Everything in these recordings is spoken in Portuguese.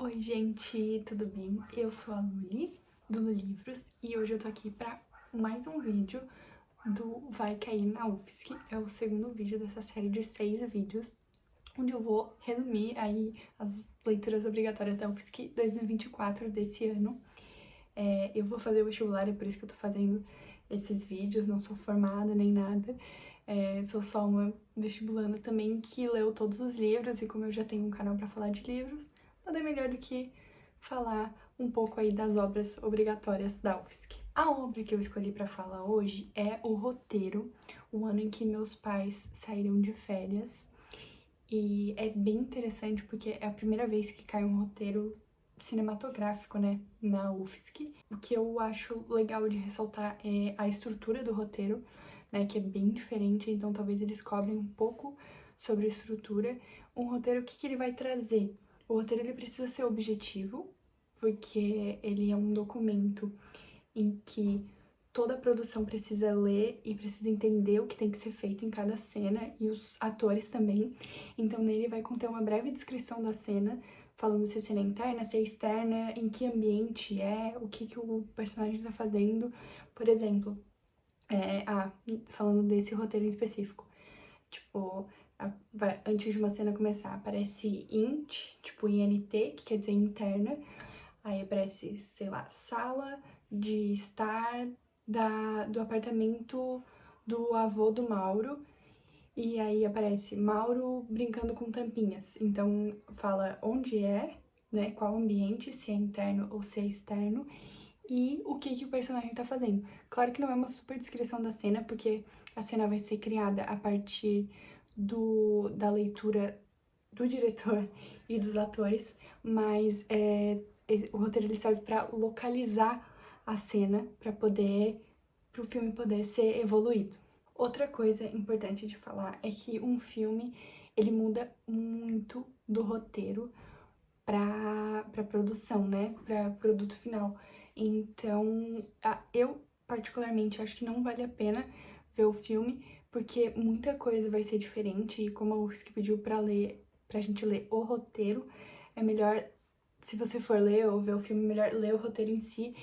Oi, gente, tudo bem? Eu sou a Luli, do Lulivros, e hoje eu tô aqui pra mais um vídeo do Vai Cair na UFSC. É o segundo vídeo dessa série de 6 vídeos, onde eu vou resumir aí as leituras obrigatórias da UFSC 2024 desse ano. Eu vou fazer o vestibular, é por isso que eu tô fazendo esses vídeos, não sou formada nem nada. Sou só uma vestibulanda também que leu todos os livros, e como eu já tenho um canal pra falar de livros, nada melhor do que falar um pouco aí das obras obrigatórias da UFSC. A obra que eu escolhi para falar hoje é O Roteiro, o ano em que meus pais saíram de férias. E é bem interessante porque é a primeira vez que cai um roteiro cinematográfico, né, na UFSC. O que eu acho legal de ressaltar é a estrutura do roteiro, né, que é bem diferente, então talvez eles cobrem um pouco sobre a estrutura. Um roteiro, o que ele vai trazer? O roteiro ele precisa ser objetivo, porque ele é um documento em que toda a produção precisa ler e precisa entender o que tem que ser feito em cada cena, e os atores também. Então nele vai conter uma breve descrição da cena, falando se a cena é interna, se é externa, em que ambiente é, o que o personagem está fazendo. Por exemplo, falando desse roteiro em específico, tipo, antes de uma cena começar, aparece int, tipo INT, que quer dizer interna. Aí aparece, sei lá, sala de estar do apartamento do avô do Mauro. E aí aparece Mauro brincando com tampinhas. Então fala onde é, né? Qual ambiente, se é interno ou se é externo. E o que o personagem tá fazendo. Claro que não é uma super descrição da cena, porque a cena vai ser criada a partir da leitura do diretor e dos atores, mas o roteiro ele serve para localizar a cena para o filme poder ser evoluído. Outra coisa importante de falar é que um filme ele muda muito do roteiro para produção, né, para produto final. Então, eu particularmente acho que não vale a pena ver o filme, porque muita coisa vai ser diferente, e como a UFSC pediu pra gente ler o roteiro, é melhor, se você for ler ou ver o filme, melhor ler o roteiro em si,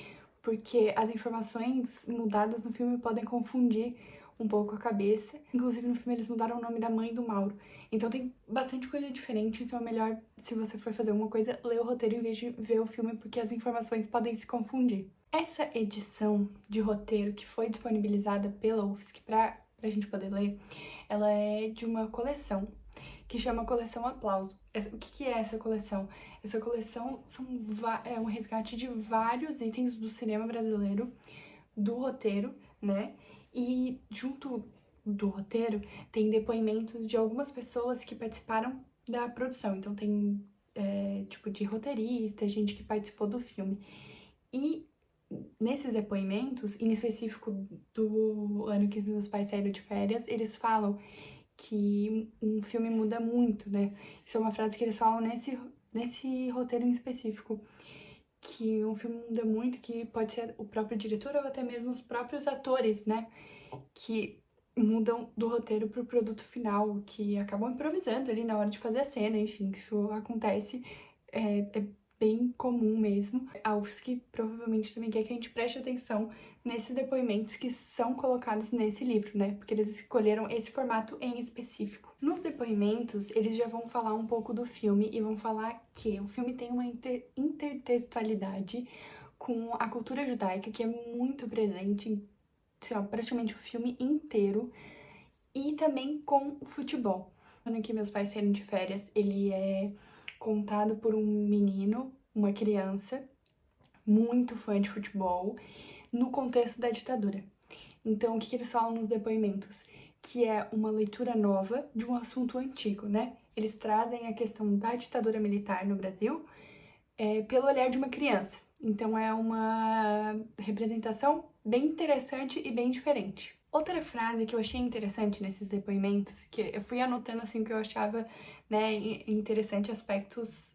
porque as informações mudadas no filme podem confundir um pouco a cabeça. Inclusive, no filme eles mudaram o nome da mãe do Mauro. Então tem bastante coisa diferente, então é melhor, se você for fazer alguma coisa, ler o roteiro em vez de ver o filme, porque as informações podem se confundir. Essa edição de roteiro que foi disponibilizada pela UFSC pra gente poder ler, ela é de uma coleção que chama Coleção Aplauso. O que é essa coleção? Essa coleção é um resgate de vários itens do cinema brasileiro, do roteiro, né? E junto do roteiro tem depoimentos de algumas pessoas que participaram da produção. Então tem tipo de roteirista, gente que participou do filme. E nesses depoimentos, em específico do ano que meus pais saíram de férias, eles falam que um filme muda muito, né? Isso é uma frase que eles falam nesse roteiro em específico, que um filme muda muito, que pode ser o próprio diretor ou até mesmo os próprios atores, né? Que mudam do roteiro pro produto final, que acabam improvisando ali na hora de fazer a cena, enfim, isso acontece, é bem comum mesmo. A UFSC provavelmente também quer que a gente preste atenção nesses depoimentos que são colocados nesse livro, né? Porque eles escolheram esse formato em específico. Nos depoimentos, eles já vão falar um pouco do filme e vão falar que o filme tem uma intertextualidade com a cultura judaica que é muito presente em, sei lá, praticamente o filme inteiro, e também com o futebol. Quando que meus pais saíram de férias, ele é contado por um menino, uma criança, muito fã de futebol, no contexto da ditadura. Então, o que eles falam nos depoimentos? Que é uma leitura nova de um assunto antigo, né? Eles trazem a questão da ditadura militar no Brasil pelo olhar de uma criança. Então, é uma representação bem interessante e bem diferente. Outra frase que eu achei interessante nesses depoimentos, que eu fui anotando assim que eu achava, né, interessante, aspectos,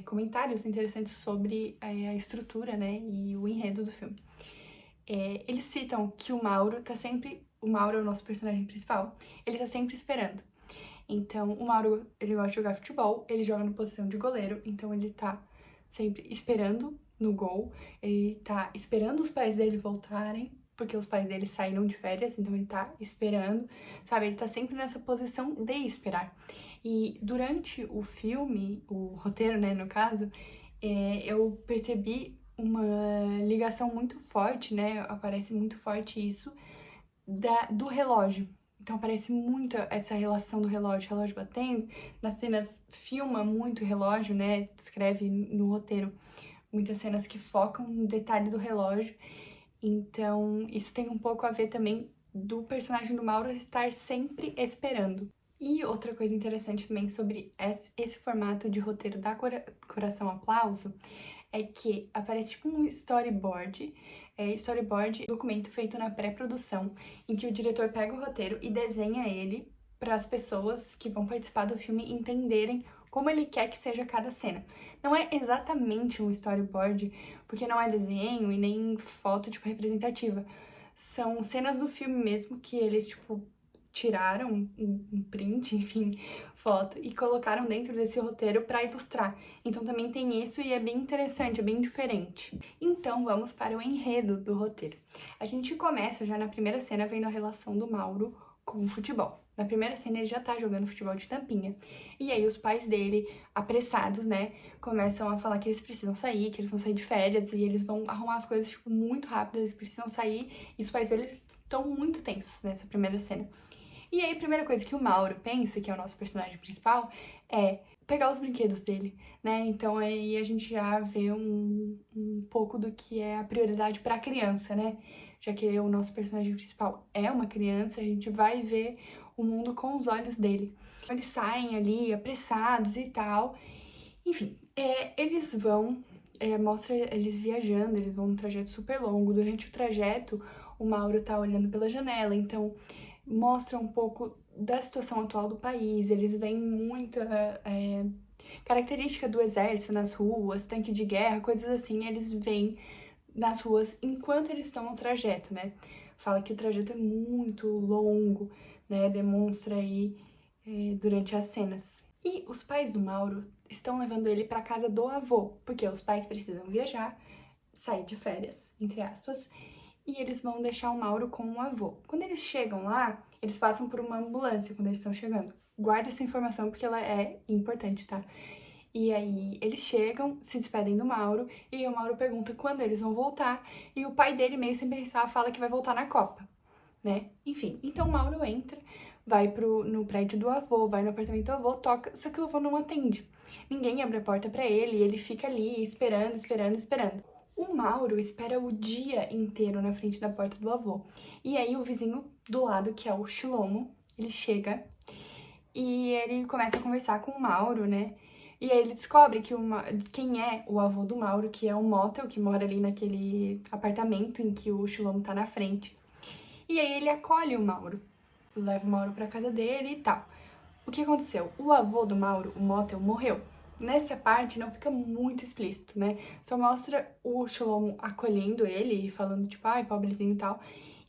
comentários interessantes sobre a estrutura, né, e o enredo do filme. Eles citam que o Mauro é o nosso personagem principal, ele tá sempre esperando. Então, o Mauro, ele gosta de jogar futebol, ele joga na posição de goleiro, então ele tá sempre esperando no gol, ele tá esperando os pais dele voltarem, porque os pais dele saíram de férias, então ele tá esperando, sabe? Ele tá sempre nessa posição de esperar. E durante o filme, o roteiro, né, no caso, eu percebi uma ligação muito forte, né? Aparece muito forte isso do relógio. Então aparece muito essa relação do relógio batendo. Nas cenas filma muito o relógio, né? Descreve no roteiro muitas cenas que focam no detalhe do relógio. Então isso tem um pouco a ver também do personagem do Mauro estar sempre esperando. E outra coisa interessante também sobre esse formato de roteiro da Coração Aplauso é que aparece tipo um storyboard, documento feito na pré-produção, em que o diretor pega o roteiro e desenha ele para as pessoas que vão participar do filme entenderem como ele quer que seja cada cena. Não é exatamente um storyboard, porque não é desenho e nem foto, tipo, representativa. São cenas do filme mesmo que eles, tipo, tiraram um print, enfim, foto, e colocaram dentro desse roteiro para ilustrar. Então também tem isso e é bem interessante, é bem diferente. Então vamos para o enredo do roteiro. A gente começa já na primeira cena vendo a relação do Mauro com o futebol. Na primeira cena ele já tá jogando futebol de tampinha. E aí os pais dele, apressados, né, começam a falar que eles precisam sair, que eles vão sair de férias e eles vão arrumar as coisas, tipo, muito rápido, eles precisam sair. E os pais dele estão muito tensos nessa primeira cena. E aí a primeira coisa que o Mauro pensa, que é o nosso personagem principal, é pegar os brinquedos dele, né? Então aí a gente já vê um pouco do que é a prioridade para a criança, né? Já que o nosso personagem principal é uma criança, a gente vai ver o mundo com os olhos dele. Eles saem ali apressados e tal. Enfim, eles vão, mostra eles viajando, eles vão num trajeto super longo. Durante o trajeto, o Mauro tá olhando pela janela, então mostra um pouco da situação atual do país. Eles veem muita característica do exército nas ruas, tanque de guerra, coisas assim, eles veem nas ruas enquanto eles estão no trajeto, né? Fala que o trajeto é muito longo, né? Demonstra aí durante as cenas. E os pais do Mauro estão levando ele para casa do avô, porque os pais precisam viajar, sair de férias, entre aspas, e eles vão deixar o Mauro com o avô. Quando eles chegam lá, eles passam por uma ambulância quando eles estão chegando. Guarda essa informação porque ela é importante, tá? E aí eles chegam, se despedem do Mauro, e o Mauro pergunta quando eles vão voltar, e o pai dele, meio sem pensar, fala que vai voltar na Copa, né? Enfim, então o Mauro entra, vai no prédio do avô, vai no apartamento do avô, toca, só que o avô não atende. Ninguém abre a porta pra ele, e ele fica ali esperando, esperando, esperando. O Mauro espera o dia inteiro na frente da porta do avô. E aí o vizinho do lado, que é o Shlomo, ele chega e ele começa a conversar com o Mauro, né? E aí ele descobre que quem é o avô do Mauro, que é o Motel, que mora ali naquele apartamento em que o Shlomo tá na frente. E aí ele acolhe o Mauro, leva o Mauro pra casa dele e tal. O que aconteceu? O avô do Mauro, o Motel, morreu. Nessa parte não fica muito explícito, né? Só mostra o Shlomo acolhendo ele e falando, tipo, ai, pobrezinho e tal,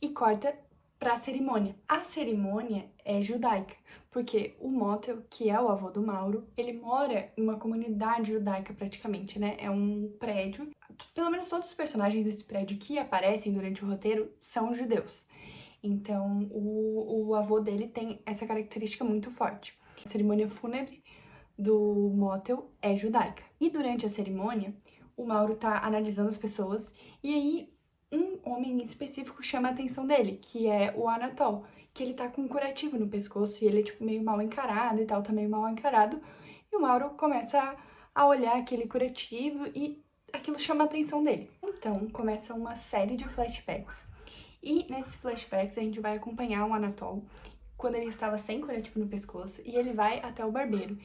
e corta pra cerimônia. A cerimônia é judaica, porque o Motel, que é o avô do Mauro, ele mora em uma comunidade judaica praticamente, né? É um prédio, pelo menos todos os personagens desse prédio que aparecem durante o roteiro são judeus. Então, o avô dele tem essa característica muito forte. A cerimônia fúnebre do Motel é judaica. E durante a cerimônia, o Mauro tá analisando as pessoas e aí um homem em específico chama a atenção dele, que é o Anatol, que ele tá com um curativo no pescoço e ele é tipo meio mal encarado e tal, tá meio mal encarado. E o Mauro começa a olhar aquele curativo e aquilo chama a atenção dele. Então, começa uma série de flashbacks. E nesses flashbacks a gente vai acompanhar o Anatol quando ele estava sem curativo no pescoço e ele vai até o barbeiro,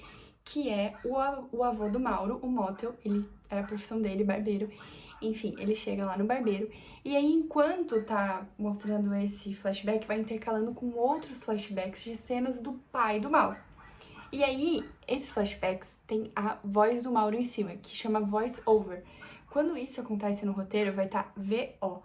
que é o avô do Mauro, o Motel, ele é a profissão dele, barbeiro. Enfim, ele chega lá no barbeiro e aí enquanto tá mostrando esse flashback, vai intercalando com outros flashbacks de cenas do pai do Mauro. E aí, esses flashbacks tem a voz do Mauro em cima, que chama voice over. Quando isso acontece no roteiro, vai estar VO.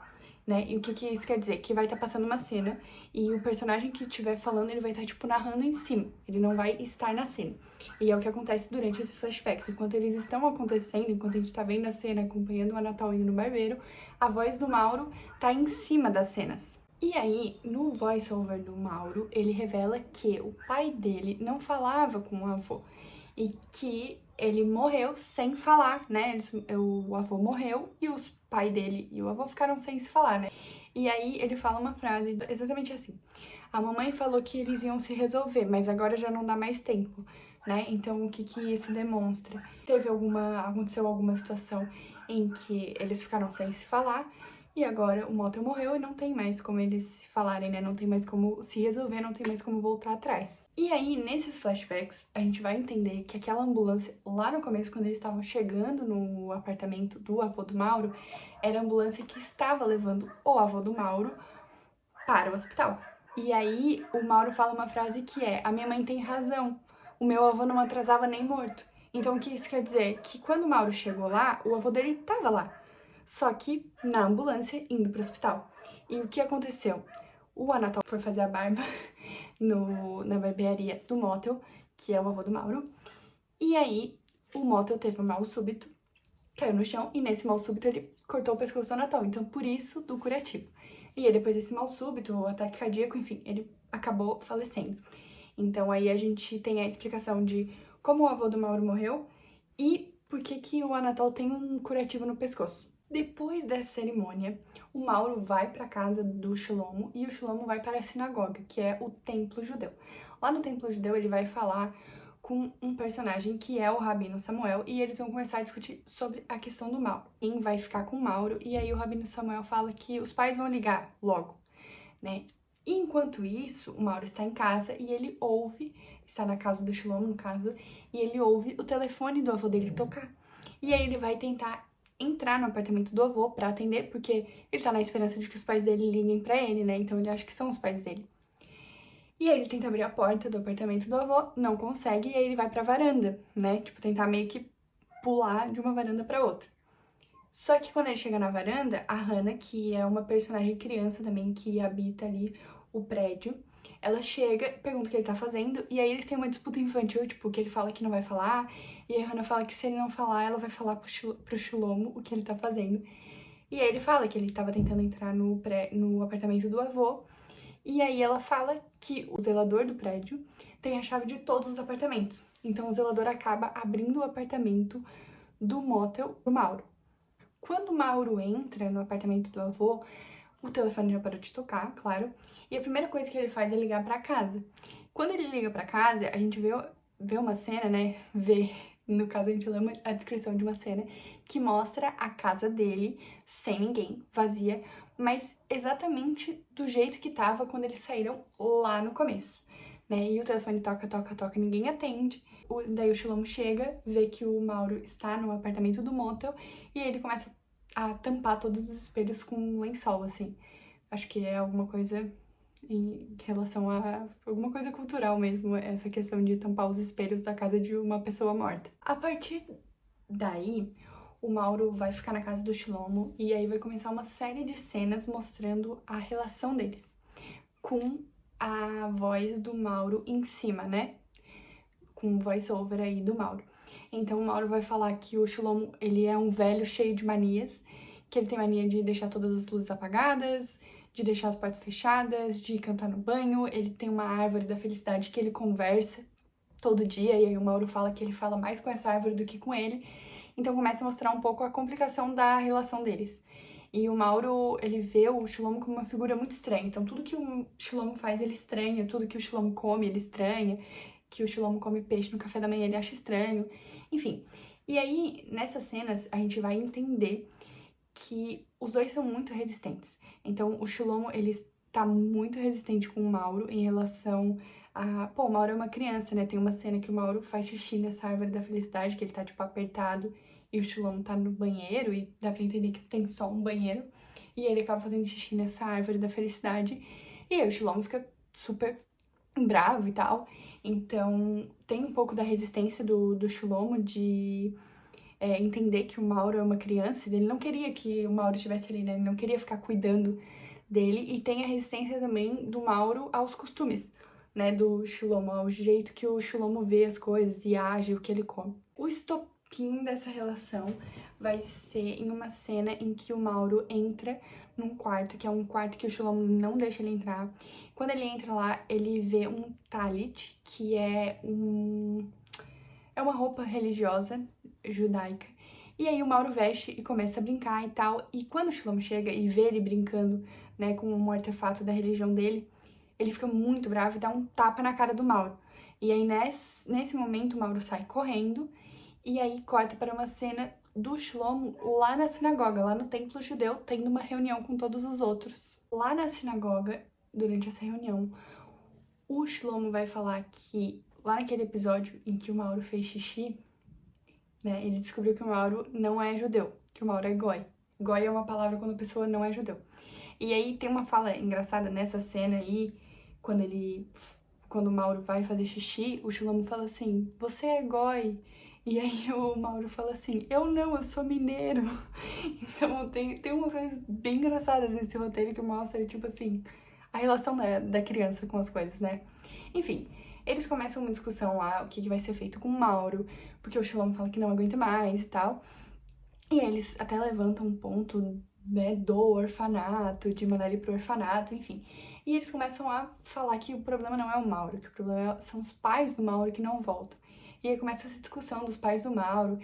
né? E o que que isso quer dizer? Que vai estar passando uma cena e o personagem que estiver falando, ele vai estar, tipo, narrando em cima. Ele não vai estar na cena. E é o que acontece durante esses flashbacks. Enquanto eles estão acontecendo, enquanto a gente tá vendo a cena, acompanhando o Natal indo no barbeiro, a voz do Mauro tá em cima das cenas. E aí, no voice-over do Mauro, ele revela que o pai dele não falava com o avô. E que ele morreu sem falar, né? O avô morreu e os pai dele e o avô ficaram sem se falar, né? E aí ele fala uma frase exatamente assim: a mamãe falou que eles iam se resolver, mas agora já não dá mais tempo, né? Então o que que isso demonstra? Aconteceu alguma situação em que eles ficaram sem se falar e agora o Motel morreu e não tem mais como eles se falarem, né? Não tem mais como se resolver, não tem mais como voltar atrás. E aí, nesses flashbacks, a gente vai entender que aquela ambulância, lá no começo, quando eles estavam chegando no apartamento do avô do Mauro, era a ambulância que estava levando o avô do Mauro para o hospital. E aí, o Mauro fala uma frase que é: a minha mãe tem razão, o meu avô não atrasava nem morto. Então, o que isso quer dizer? Que quando o Mauro chegou lá, o avô dele estava lá, só que na ambulância indo para o hospital. E o que aconteceu? O Anatol foi fazer a barba na barbearia do Motel, que é o avô do Mauro. E aí, o Motel teve um mal súbito, caiu no chão, e nesse mal súbito ele cortou o pescoço do Anatol. Então, por isso, do curativo. E aí, depois desse mal súbito, o ataque cardíaco, enfim, ele acabou falecendo. Então, aí a gente tem a explicação de como o avô do Mauro morreu e por que que o Anatol tem um curativo no pescoço. Depois dessa cerimônia, o Mauro vai para a casa do Shlomo e o Shlomo vai para a sinagoga, que é o templo judeu. Lá no templo judeu ele vai falar com um personagem que é o Rabino Samuel e eles vão começar a discutir sobre a questão do Mauro. Quem vai ficar com o Mauro, e aí o Rabino Samuel fala que os pais vão ligar logo, né? Enquanto isso, o Mauro está em casa e ele ouve, está na casa do Shlomo, no caso, e ele ouve o telefone do avô dele tocar. E aí ele vai tentar entrar no apartamento do avô pra atender, porque ele tá na esperança de que os pais dele liguem pra ele, né? Então ele acha que são os pais dele. E aí ele tenta abrir a porta do apartamento do avô, não consegue, e aí ele vai pra varanda, né? Tipo, tentar meio que pular de uma varanda pra outra. Só que quando ele chega na varanda, a Hannah, que é uma personagem criança também que habita ali o prédio, ela chega, pergunta o que ele tá fazendo, e aí eles têm uma disputa infantil, tipo, que ele fala que não vai falar, e a Hannah fala que se ele não falar, ela vai falar pro Shlomo o que ele tá fazendo. E aí ele fala que ele tava tentando entrar no apartamento do avô, e aí ela fala que o zelador do prédio tem a chave de todos os apartamentos. Então o zelador acaba abrindo o apartamento do motel pro Mauro. Quando o Mauro entra no apartamento do avô, o telefone já parou de tocar, claro, e a primeira coisa que ele faz é ligar pra casa. Quando ele liga pra casa, a gente vê uma cena, né? No caso, a gente lê a descrição de uma cena que mostra a casa dele sem ninguém, vazia, mas exatamente do jeito que tava quando eles saíram lá no começo, né? E o telefone toca, toca, toca, ninguém atende. Daí o Shlomo chega, vê que o Mauro está no apartamento do motel e aí ele começa a tampar todos os espelhos com um lençol, assim. Acho que é alguma coisa em relação a alguma coisa cultural mesmo, essa questão de tampar os espelhos da casa de uma pessoa morta. A partir daí, o Mauro vai ficar na casa do Shlomo e aí vai começar uma série de cenas mostrando a relação deles, com a voz do Mauro em cima, né? Com o voice-over aí do Mauro. Então o Mauro vai falar que o Shlomo, ele é um velho cheio de manias, que ele tem mania de deixar todas as luzes apagadas, de deixar as portas fechadas, de cantar no banho, ele tem uma árvore da felicidade que ele conversa todo dia, e aí o Mauro fala que ele fala mais com essa árvore do que com ele, então começa a mostrar um pouco a complicação da relação deles. E o Mauro, ele vê o Shlomo como uma figura muito estranha, então tudo que o Shlomo faz ele estranha, tudo que o Shlomo come ele estranha, que o Shlomo come peixe no café da manhã ele acha estranho, enfim. E aí, nessas cenas, a gente vai entender que os dois são muito resistentes. Então, o Shlomo, ele está muito resistente com o Mauro em relação a... Pô, o Mauro é uma criança, né? Tem uma cena que o Mauro faz xixi nessa árvore da felicidade, que ele tá, tipo, apertado, e o Shlomo tá no banheiro, e dá pra entender que tem só um banheiro, e ele acaba fazendo xixi nessa árvore da felicidade, e aí o Shlomo fica super bravo e tal. Então, tem um pouco da resistência do Shlomo de entender que o Mauro é uma criança, ele não queria que o Mauro estivesse ali, né? Ele não queria ficar cuidando dele, e tem a resistência também do Mauro aos costumes, né, do Shilomo, ao jeito que o Shilomo vê as coisas e age, o que ele come. O estopim dessa relação vai ser em uma cena em que o Mauro entra num quarto, que é um quarto que o Shilomo não deixa ele entrar. Quando ele entra lá, ele vê um talit, que é uma roupa religiosa judaica. E aí o Mauro veste e começa a brincar e tal. E quando o Shilomo chega e vê ele brincando, né, com um artefato da religião dele, ele fica muito bravo e dá um tapa na cara do Mauro. E aí nesse momento o Mauro sai correndo, e aí corta para uma cena do Shlomo lá na sinagoga, lá no templo judeu, tendo uma reunião com todos os outros. Lá na sinagoga, durante essa reunião, o Shlomo vai falar que lá naquele episódio em que o Mauro fez xixi, né, ele descobriu que o Mauro não é judeu, que o Mauro é goi. Goi é uma palavra quando a pessoa não é judeu. E aí tem uma fala engraçada nessa cena aí, quando o Mauro vai fazer xixi, o Shlomo fala assim, você é goi. E aí o Mauro fala assim, eu sou mineiro. Então tem umas coisas bem engraçadas nesse roteiro que mostra, tipo assim, a relação da criança com as coisas, né? Enfim, eles começam uma discussão lá, o que vai ser feito com o Mauro, porque o Shlomo fala que não aguenta mais e tal. E aí eles até levantam um ponto, né, do orfanato, de mandar ele pro orfanato, enfim. E eles começam a falar que o problema não é o Mauro, que o problema são os pais do Mauro que não voltam. E aí começa essa discussão dos pais do Mauro,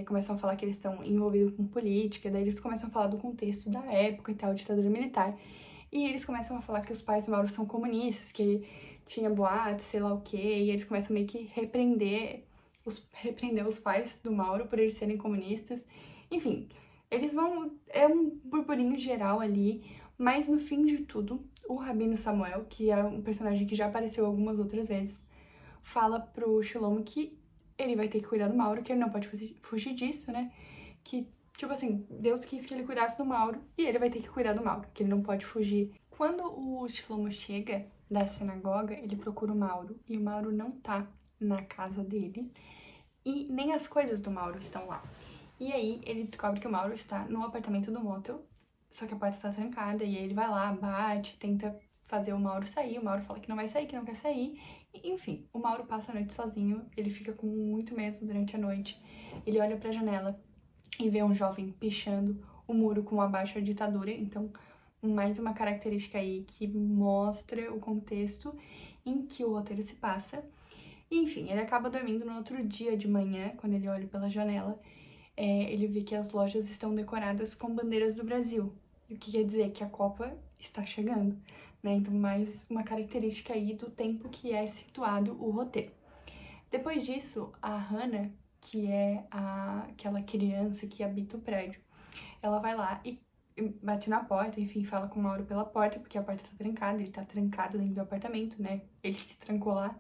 começam a falar que eles estão envolvidos com política, daí eles começam a falar do contexto da época e tal, ditadura militar. E eles começam a falar que os pais do Mauro são comunistas, que tinha boatos, sei lá o quê, e eles começam meio que repreender os pais do Mauro por eles serem comunistas. Enfim, eles vão... é um burburinho geral ali, mas no fim de tudo, o Rabino Samuel, que é um personagem que já apareceu algumas outras vezes, fala pro Shlomo que ele vai ter que cuidar do Mauro, que ele não pode fugir disso, né? Que, tipo assim, Deus quis que ele cuidasse do Mauro e ele vai ter que cuidar do Mauro, que ele não pode fugir. Quando o Shlomo chega da sinagoga, ele procura o Mauro e o Mauro não tá na casa dele e nem as coisas do Mauro estão lá. E aí ele descobre que o Mauro está no apartamento do motel, só que a porta tá trancada, e aí ele vai lá, bate, tenta fazer o Mauro sair, o Mauro fala que não vai sair, que não quer sair, enfim, o Mauro passa a noite sozinho, ele fica com muito medo durante a noite, ele olha pra janela e vê um jovem pichando o muro com abaixo a ditadura, então mais uma característica aí que mostra o contexto em que o roteiro se passa. E, enfim, ele acaba dormindo no outro dia de manhã, quando ele olha pela janela, ele vê que as lojas estão decoradas com bandeiras do Brasil. E o que quer dizer? Que a Copa está chegando, né? Então, mais uma característica aí do tempo que é situado o roteiro. Depois disso, a Hannah, que é aquela criança que habita o prédio, ela vai lá e bate na porta, enfim, fala com o Mauro pela porta, porque a porta tá trancada, ele tá trancado dentro do apartamento, né? Ele se trancou lá.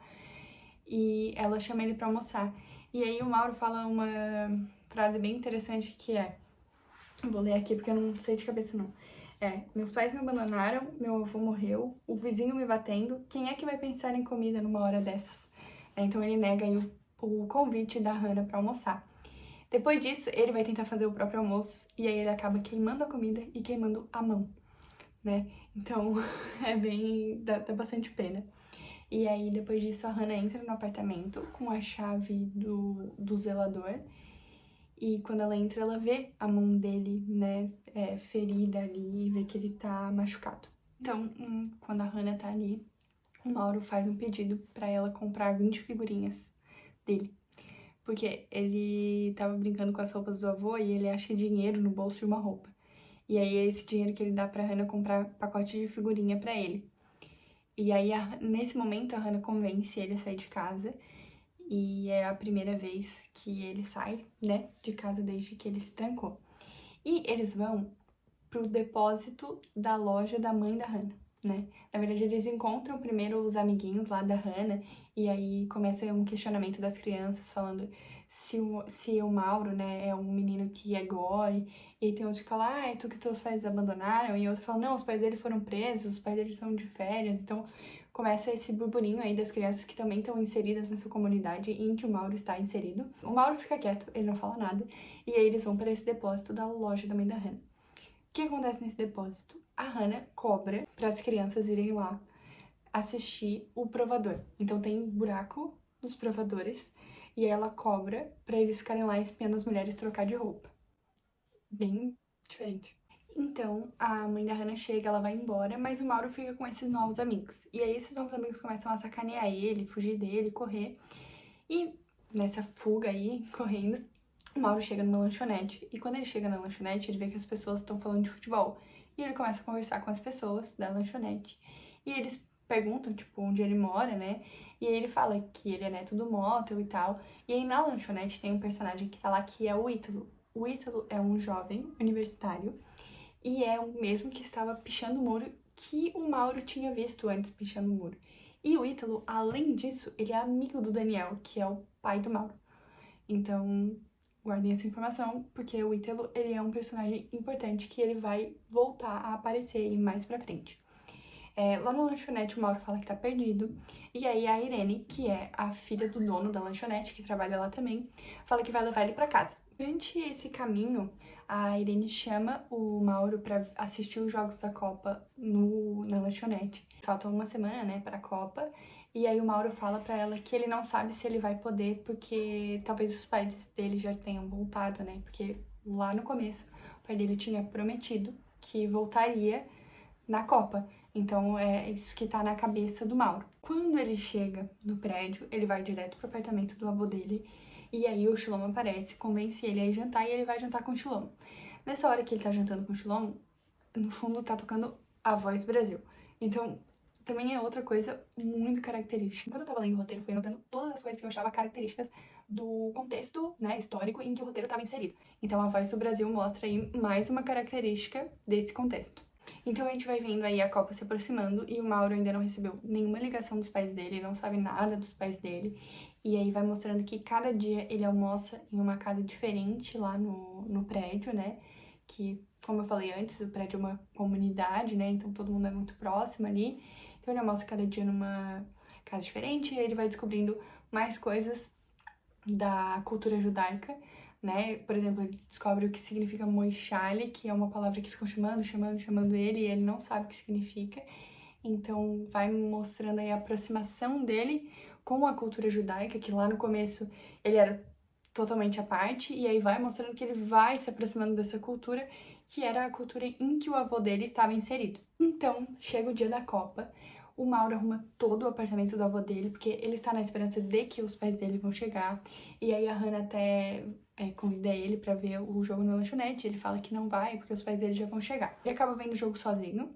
E ela chama ele pra almoçar. E aí o Mauro fala uma frase bem interessante que é... Vou ler aqui porque eu não sei de cabeça não. Meus pais me abandonaram, meu avô morreu, o vizinho me batendo, quem é que vai pensar em comida numa hora dessas? Então ele nega aí o convite da Hannah pra almoçar. Depois disso, ele vai tentar fazer o próprio almoço, e aí ele acaba queimando a comida e queimando a mão, né? Então, dá bastante pena. E aí, depois disso, a Hannah entra no apartamento com a chave do zelador. E quando ela entra, ela vê a mão dele, né, ferida ali, e vê que ele tá machucado. Então, quando a Hannah tá ali, o Mauro faz um pedido pra ela comprar 20 figurinhas dele. Porque ele tava brincando com as roupas do avô e ele acha dinheiro no bolso de uma roupa. E aí é esse dinheiro que ele dá pra Hannah comprar pacote de figurinha pra ele. E aí, nesse momento, a Hannah convence ele a sair de casa. E é a primeira vez que ele sai, né, de casa desde que ele se trancou. E eles vão pro depósito da loja da mãe da Hannah, né? Na verdade, eles encontram primeiro os amiguinhos lá da Hannah, e aí começa um questionamento das crianças, falando se o Mauro, né, é um menino que é goi, e tem outros que falam, é tu que teus pais abandonaram, e outros falam, não, os pais dele foram presos, os pais dele são de férias, então começa esse burburinho aí das crianças que também estão inseridas nessa comunidade em que o Mauro está inserido. O Mauro fica quieto, ele não fala nada, e aí eles vão para esse depósito da loja da mãe da Hannah. O que acontece nesse depósito? A Hannah cobra para as crianças irem lá assistir o provador. Então tem buraco nos provadores e aí ela cobra para eles ficarem lá espiando as mulheres trocar de roupa. Bem diferente. Então, a mãe da Hannah chega, ela vai embora, mas o Mauro fica com esses novos amigos. E aí esses novos amigos começam a sacanear ele, fugir dele, correr. E nessa fuga aí, correndo, o Mauro chega numa lanchonete. E quando ele chega na lanchonete, ele vê que as pessoas estão falando de futebol. E ele começa a conversar com as pessoas da lanchonete. E eles perguntam, tipo, onde ele mora, né? E aí ele fala que ele é neto do Motel e tal. E aí na lanchonete tem um personagem que tá lá que é o Ítalo. O Ítalo é um jovem universitário e é o mesmo que estava pichando o muro que o Mauro tinha visto antes pichando o muro. E o Ítalo, além disso, ele é amigo do Daniel, que é o pai do Mauro. Então, guardem essa informação, porque o Ítalo, ele é um personagem importante que ele vai voltar a aparecer aí mais pra frente. Lá na lanchonete, o Mauro fala que tá perdido. E aí a Irene, que é a filha do dono da lanchonete, que trabalha lá também, fala que vai levar ele pra casa. Durante esse caminho, a Irene chama o Mauro pra assistir os jogos da Copa na lanchonete. Falta uma semana, né, pra Copa. E aí o Mauro fala pra ela que ele não sabe se ele vai poder, porque talvez os pais dele já tenham voltado, né? Porque lá no começo, o pai dele tinha prometido que voltaria na Copa. Então é isso que tá na cabeça do Mauro. Quando ele chega no prédio, ele vai direto pro apartamento do avô dele. E aí o Shlomo aparece, convence ele a ir jantar e ele vai jantar com o Shlomo. Nessa hora que ele tá jantando com o Shlomo, no fundo tá tocando a Voz do Brasil. Então, também é outra coisa muito característica. Quando eu tava lendo o roteiro, fui notando todas as coisas que eu achava características do contexto, né, histórico em que o roteiro estava inserido. Então, a Voz do Brasil mostra aí mais uma característica desse contexto. Então a gente vai vendo aí a Copa se aproximando e o Mauro ainda não recebeu nenhuma ligação dos pais dele, não sabe nada dos pais dele. E aí vai mostrando que cada dia ele almoça em uma casa diferente lá no prédio, né? Que, como eu falei antes, o prédio é uma comunidade, né? Então todo mundo é muito próximo ali. Então ele almoça cada dia numa casa diferente e aí ele vai descobrindo mais coisas da cultura judaica, né? Por exemplo, ele descobre o que significa moishale, que é uma palavra que ficam chamando ele e ele não sabe o que significa. Então vai mostrando aí a aproximação dele com a cultura judaica, que lá no começo ele era totalmente à parte, e aí vai mostrando que ele vai se aproximando dessa cultura, que era a cultura em que o avô dele estava inserido. Então, chega o dia da Copa, o Mauro arruma todo o apartamento do avô dele, porque ele está na esperança de que os pais dele vão chegar, e aí a Hannah até convida ele pra ver o jogo na lanchonete, ele fala que não vai, porque os pais dele já vão chegar. Ele acaba vendo o jogo sozinho,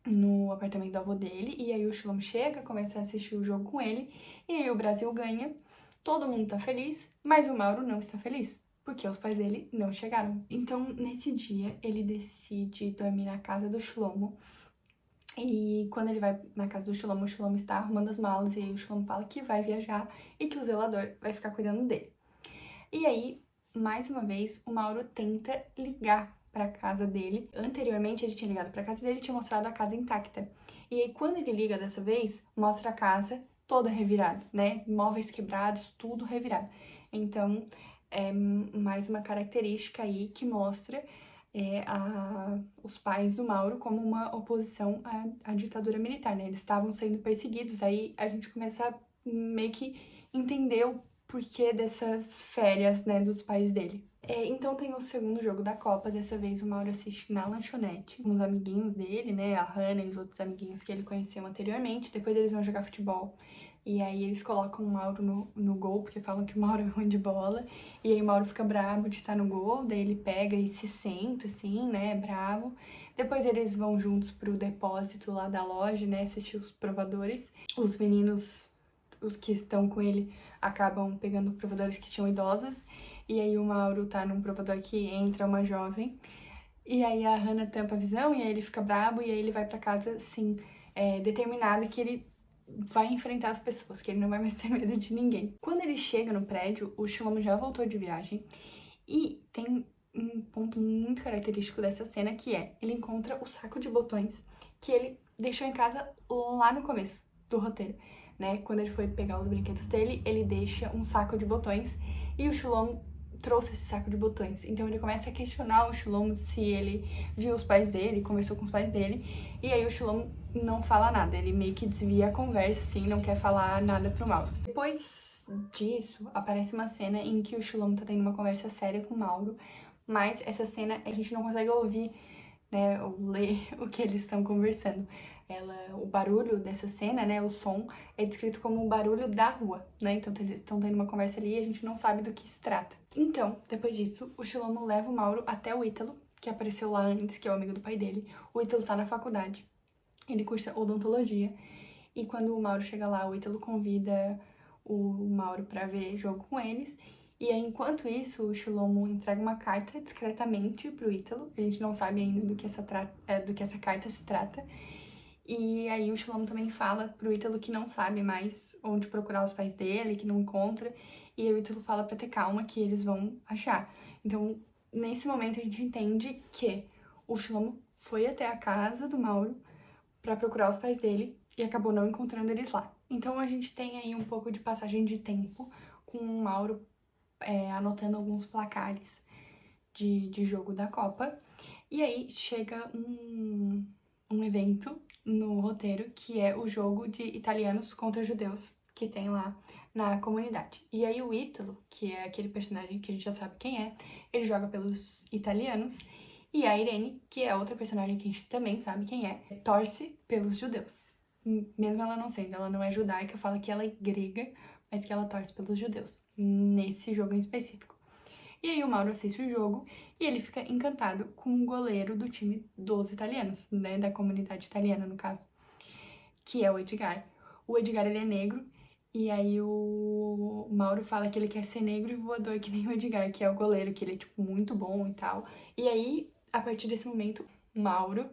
no apartamento do avô dele, e aí o Shlomo chega, começa a assistir o jogo com ele, e aí o Brasil ganha, todo mundo tá feliz, mas o Mauro não está feliz, porque os pais dele não chegaram. Então, nesse dia, ele decide dormir na casa do Shlomo, e quando ele vai na casa do Shlomo, o Shlomo está arrumando as malas, e aí o Shlomo fala que vai viajar e que o zelador vai ficar cuidando dele. E aí, mais uma vez, o Mauro tenta ligar pra casa dele. Anteriormente, ele tinha ligado pra casa dele e tinha mostrado a casa intacta. E aí, quando ele liga dessa vez, mostra a casa toda revirada, né? Móveis quebrados, tudo revirado. Então, é mais uma característica aí que mostra os pais do Mauro como uma oposição à ditadura militar, né? Eles estavam sendo perseguidos. Aí a gente começa a meio que entender o porquê dessas férias, né, dos pais dele. Então tem o segundo jogo da Copa, dessa vez o Mauro assiste na lanchonete, com os amiguinhos dele, né, a Hannah e os outros amiguinhos que ele conheceu anteriormente, depois eles vão jogar futebol, e aí eles colocam o Mauro no gol, porque falam que o Mauro é ruim de bola, e aí o Mauro fica bravo de estar no gol, daí ele pega e se senta, assim, né, bravo. Depois eles vão juntos pro depósito lá da loja, né, assistir os provadores. Os meninos, os que estão com ele, acabam pegando provadores que tinham idosas, e aí o Mauro tá num provador que entra uma jovem, e aí a Hannah tampa a visão, e aí ele fica brabo, e aí ele vai pra casa, assim, determinado que ele vai enfrentar as pessoas, que ele não vai mais ter medo de ninguém. Quando ele chega no prédio, o Shlomo já voltou de viagem, e tem um ponto muito característico dessa cena, que ele encontra o saco de botões que ele deixou em casa lá no começo. do roteiro, né? Quando ele foi pegar os brinquedos dele, ele deixa um saco de botões e o Shulomo trouxe esse saco de botões. Então ele começa a questionar o Shulomo se ele viu os pais dele, conversou com os pais dele, e aí o Shulomo não fala nada, ele meio que desvia a conversa, assim, não quer falar nada pro Mauro. Depois disso, aparece uma cena em que o Shulomo tá tendo uma conversa séria com o Mauro, mas essa cena a gente não consegue ouvir, né, ou ler o que eles estão conversando. O barulho dessa cena, né, o som, é descrito como o barulho da rua, né, então eles estão tendo uma conversa ali e a gente não sabe do que se trata. Então, depois disso, o Shulomo leva o Mauro até o Ítalo, que apareceu lá antes, que é o amigo do pai dele. O Ítalo tá na faculdade, ele cursa odontologia, e quando o Mauro chega lá, o Ítalo convida o Mauro pra ver jogo com eles. E aí, enquanto isso, o Shulomo entrega uma carta discretamente pro Ítalo. A gente não sabe ainda do que essa carta se trata. E aí o Shulomo também fala pro Ítalo que não sabe mais onde procurar os pais dele, que não encontra. E aí o Ítalo fala pra ter calma que eles vão achar. Então, nesse momento, a gente entende que o Shulomo foi até a casa do Mauro pra procurar os pais dele e acabou não encontrando eles lá. Então a gente tem aí um pouco de passagem de tempo com o Mauro anotando alguns placares de jogo da Copa. E aí chega um evento no roteiro que é o jogo de italianos contra judeus que tem lá na comunidade. E aí o Ítalo, que é aquele personagem que a gente já sabe quem é, ele joga pelos italianos. E a Irene, que é outra personagem que a gente também sabe quem é, torce pelos judeus. Mesmo ela não sendo, ela não é judaica, fala que ela é grega, mas que ela torce pelos judeus, nesse jogo em específico. E aí o Mauro assiste o jogo e ele fica encantado com o goleiro do time dos italianos, né, da comunidade italiana, no caso, que é o Edgar. O Edgar, ele é negro, e aí o Mauro fala que ele quer ser negro e voador que nem o Edgar, que é o goleiro, que ele é, tipo, muito bom e tal. E aí, a partir desse momento, Mauro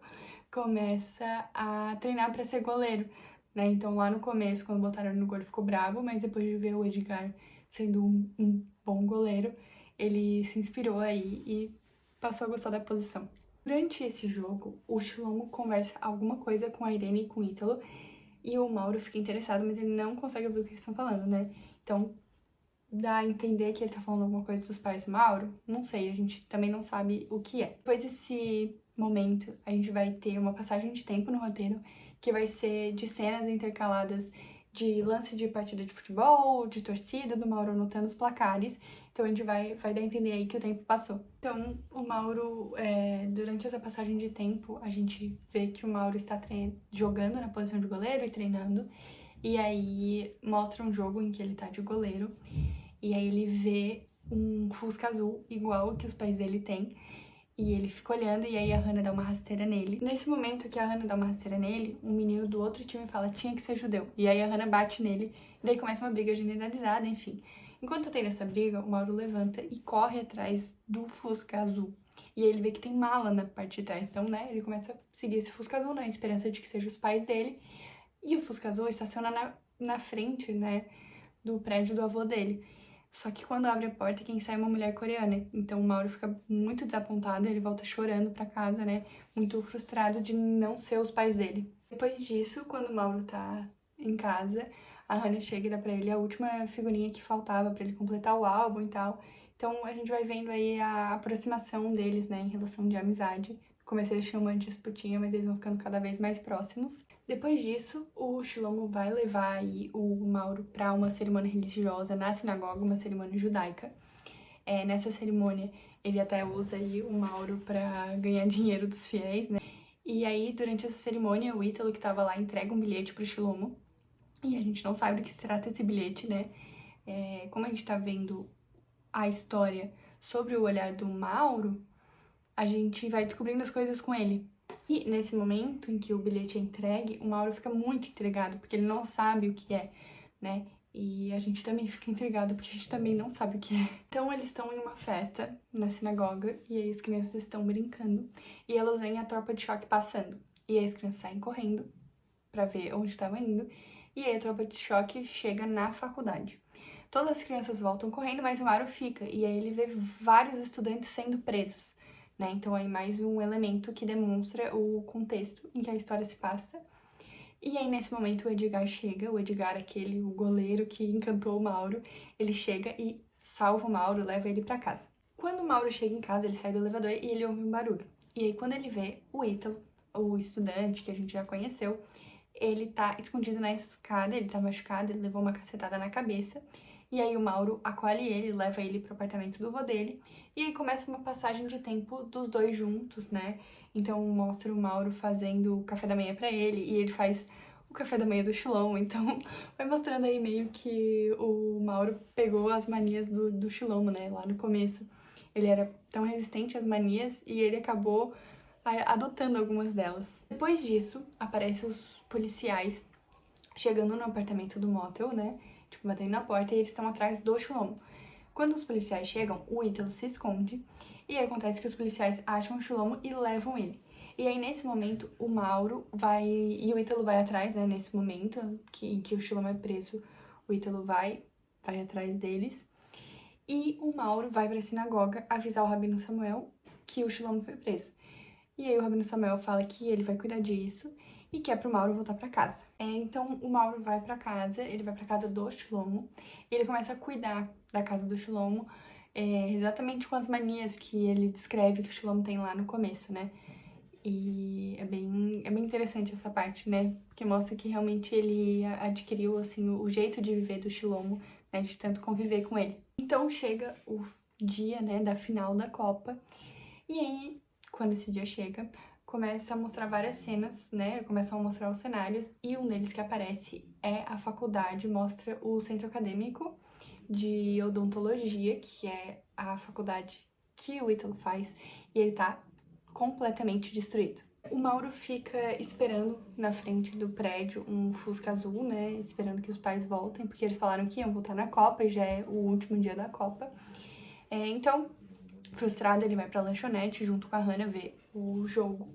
começa a treinar pra ser goleiro, né? Então, lá no começo, quando botaram ele no gol, ele ficou bravo, mas depois de ver o Edgar sendo um bom goleiro, ele se inspirou aí e passou a gostar da posição. Durante esse jogo, o Shulomo conversa alguma coisa com a Irene e com o Ítalo, e o Mauro fica interessado, mas ele não consegue ouvir o que eles estão falando, né? Então, dá a entender que ele tá falando alguma coisa dos pais do Mauro. Não sei, a gente também não sabe o que é. Depois desse momento, a gente vai ter uma passagem de tempo no roteiro, que vai ser de cenas intercaladas de lance de partida de futebol, de torcida, do Mauro anotando os placares. Então a gente vai dar a entender aí que o tempo passou. Então, o Mauro, durante essa passagem de tempo, a gente vê que o Mauro está jogando na posição de goleiro e treinando. E aí mostra um jogo em que ele tá de goleiro. E aí ele vê um Fusca azul igual que os pais dele têm. E ele fica olhando e aí a Hannah dá uma rasteira nele. Nesse momento que a Hannah dá uma rasteira nele, um menino do outro time fala tinha que ser judeu. E aí a Hannah bate nele, e daí começa uma briga generalizada, enfim. Enquanto tem essa briga, o Mauro levanta e corre atrás do Fusca azul. E aí ele vê que tem mala na parte de trás, então, né, ele começa a seguir esse Fusca azul na esperança de que seja os pais dele. E o Fusca azul estaciona na frente, né, do prédio do avô dele. Só que quando abre a porta, quem sai é uma mulher coreana. Então o Mauro fica muito desapontado, ele volta chorando pra casa, né? Muito frustrado de não ser os pais dele. Depois disso, quando o Mauro tá em casa, a Hannah chega e dá pra ele a última figurinha que faltava pra ele completar o álbum e tal. Então a gente vai vendo aí a aproximação deles, né, em relação de amizade. No começo eles tinham uma disputinha, mas eles vão ficando cada vez mais próximos. Depois disso, o Shulomo vai levar aí o Mauro para uma cerimônia religiosa na sinagoga, uma cerimônia judaica. Nessa cerimônia, ele até usa aí o Mauro para ganhar dinheiro dos fiéis, né? E aí, durante essa cerimônia, o Ítalo, que tava lá, entrega um bilhete pro Shulomo. E a gente não sabe do que se trata esse bilhete, né? Como a gente tá vendo a história sobre o olhar do Mauro, a gente vai descobrindo as coisas com ele. E nesse momento em que o bilhete é entregue, o Mauro fica muito intrigado, porque ele não sabe o que é, né? E a gente também fica intrigado, porque a gente também não sabe o que é. Então eles estão em uma festa na sinagoga, e aí as crianças estão brincando, e elas veem a tropa de choque passando. E aí as crianças saem correndo pra ver onde estavam indo, e aí a tropa de choque chega na faculdade. Todas as crianças voltam correndo, mas o Mauro fica, e aí ele vê vários estudantes sendo presos, né? Então aí mais um elemento que demonstra o contexto em que a história se passa. E aí, nesse momento, o Edgar chega, o Edgar, o goleiro que encantou o Mauro, ele chega e salva o Mauro, leva ele pra casa. Quando o Mauro chega em casa, ele sai do elevador e ele ouve um barulho. E aí, quando ele vê o Ítalo, o estudante que a gente já conheceu, ele tá escondido na escada, ele tá machucado, ele levou uma cacetada na cabeça. E aí o Mauro acolhe ele, leva ele pro apartamento do vô dele. E aí começa uma passagem de tempo dos dois juntos, né? Então mostra o Mauro fazendo o café da manhã pra ele, e ele faz o café da manhã do Shlomo. Então vai mostrando aí meio que o Mauro pegou as manias do Shlomo, né? Lá no começo ele era tão resistente às manias e ele acabou adotando algumas delas. Depois disso, aparecem os policiais chegando no apartamento do motel, né? Tipo, batendo na porta, e eles estão atrás do Shlomo. Quando os policiais chegam, o Ítalo se esconde, e aí acontece que os policiais acham o Shlomo e levam ele. E aí, nesse momento, o Mauro vai... E o Ítalo vai atrás, né? Nesse momento em que o Shlomo é preso, o Ítalo vai atrás deles. E o Mauro vai pra sinagoga avisar o Rabino Samuel que o Shlomo foi preso. E aí o Rabino Samuel fala que ele vai cuidar disso e que é pro Mauro voltar pra casa. Então o Mauro vai pra casa, ele vai pra casa do Shlomo, e ele começa a cuidar da casa do Shlomo, exatamente com as manias que ele descreve que o Shlomo tem lá no começo, né? E é bem interessante essa parte, né? Porque mostra que realmente ele adquiriu, assim, o jeito de viver do Shlomo, né? De tanto conviver com ele. Então chega o dia, né, da final da Copa, e aí, quando esse dia chega, começa a mostrar várias cenas, né? Começam a mostrar os cenários, e um deles que aparece é a faculdade, mostra o centro acadêmico de odontologia, que é a faculdade que o Ítalo faz, e ele tá completamente destruído. O Mauro fica esperando na frente do prédio um Fusca azul, né? Esperando que os pais voltem, porque eles falaram que iam voltar na Copa, e já é o último dia da Copa. Então, frustrado, ele vai pra lanchonete junto com a Hannah ver o jogo.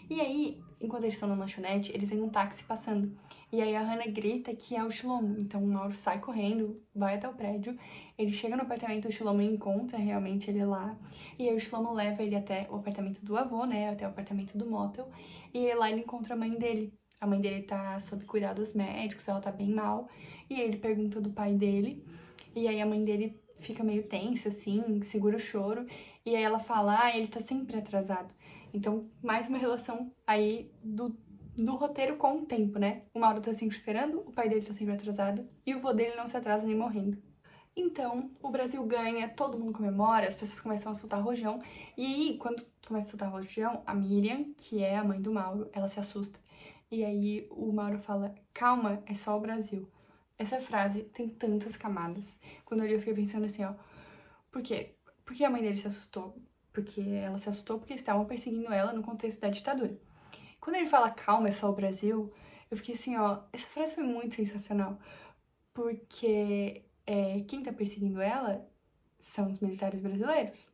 E aí, enquanto eles estão na lanchonete, eles veem um táxi passando. E aí a Hannah grita que é o Shlomo. Então o Mauro sai correndo, vai até o prédio. Ele chega no apartamento, o Shlomo encontra realmente ele lá. E aí o Shlomo leva ele até o apartamento do avô, né? Até o apartamento do motel. E lá ele encontra a mãe dele. A mãe dele tá sob cuidados médicos, ela tá bem mal. E ele pergunta do pai dele. E aí a mãe dele fica meio tensa, assim, segura o choro. E aí ela fala, ele tá sempre atrasado. Então, mais uma relação aí do roteiro com o tempo, né? O Mauro tá sempre esperando, o pai dele tá sempre atrasado, e o vô dele não se atrasa nem morrendo. Então, o Brasil ganha, todo mundo comemora, as pessoas começam a soltar rojão. E aí, quando começa a soltar rojão, a Miriam, que é a mãe do Mauro, ela se assusta. E aí o Mauro fala, calma, é só o Brasil. Essa frase tem tantas camadas. Quando eu li, eu fiquei pensando assim, ó, por quê? Por que a mãe dele se assustou? Porque ela se assustou porque estavam perseguindo ela no contexto da ditadura. Quando ele fala calma, é só o Brasil, eu fiquei assim, ó, essa frase foi muito sensacional. Porque quem tá perseguindo ela são os militares brasileiros.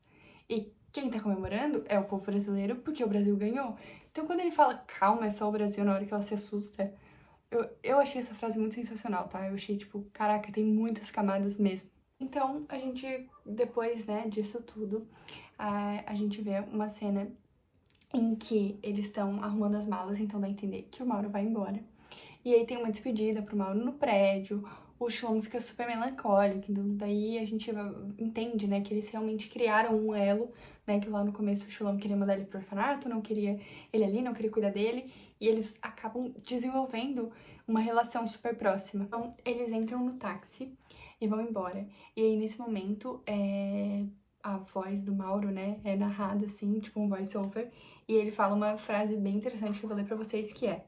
E quem tá comemorando é o povo brasileiro porque o Brasil ganhou. Então quando ele fala calma, é só o Brasil, na hora que ela se assusta, eu achei essa frase muito sensacional, tá? Eu achei, tipo, caraca, tem muitas camadas mesmo. Então, a gente, depois, né, disso tudo, a gente vê uma cena em que eles estão arrumando as malas, então dá a entender que o Mauro vai embora. E aí tem uma despedida pro Mauro no prédio, o Shlomo fica super melancólico, então daí a gente entende, né, que eles realmente criaram um elo, né, que lá no começo o Shlomo queria mandar ele pro orfanato, não queria ele ali, não queria cuidar dele, e eles acabam desenvolvendo uma relação super próxima. Então, eles entram no táxi e vão embora. E aí, nesse momento, a voz do Mauro, né, é narrada assim, tipo um voice-over, e ele fala uma frase bem interessante que eu vou ler pra vocês, que é: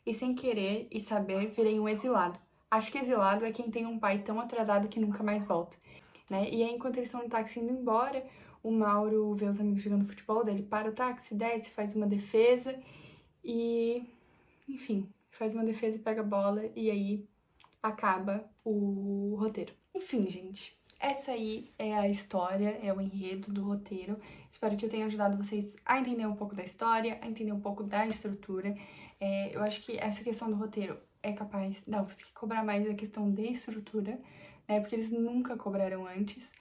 e sem querer e saber, virei um exilado. Acho que exilado é quem tem um pai tão atrasado que nunca mais volta, né? E aí, enquanto eles estão no táxi indo embora, o Mauro vê os amigos jogando futebol, daí ele para o táxi, desce, faz uma defesa e, enfim, faz uma defesa e pega a bola, e aí acaba o roteiro. Enfim, gente, essa aí é a história, é o enredo do roteiro. Espero que eu tenha ajudado vocês a entender um pouco da história, a entender um pouco da estrutura. Eu acho que essa questão do roteiro é capaz da UFSC cobrar mais a questão de estrutura, né? Porque eles nunca cobraram antes.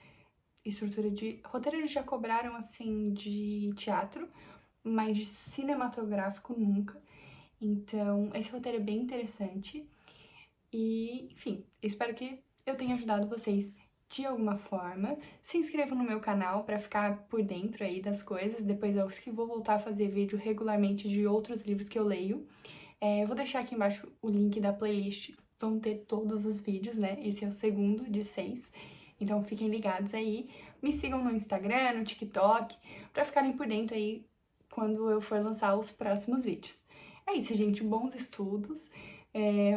Estrutura de roteiro eles já cobraram, assim, de teatro, mas de cinematográfico nunca. Então, esse roteiro é bem interessante. E, enfim, espero que eu tenha ajudado vocês de alguma forma. Se inscrevam no meu canal para ficar por dentro aí das coisas. Depois eu acho que vou voltar a fazer vídeo regularmente de outros livros que eu leio. Eu vou deixar aqui embaixo o link da playlist. Vão ter todos os vídeos, né? Esse é o segundo de 6. Então fiquem ligados aí. Me sigam no Instagram, no TikTok, para ficarem por dentro aí quando eu for lançar os próximos vídeos. É isso, gente. Bons estudos.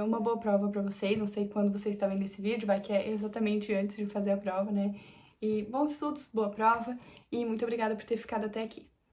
Uma boa prova pra vocês. Não sei quando vocês estão vendo esse vídeo, vai que é exatamente antes de fazer a prova, né? E bons estudos, boa prova e muito obrigada por ter ficado até aqui.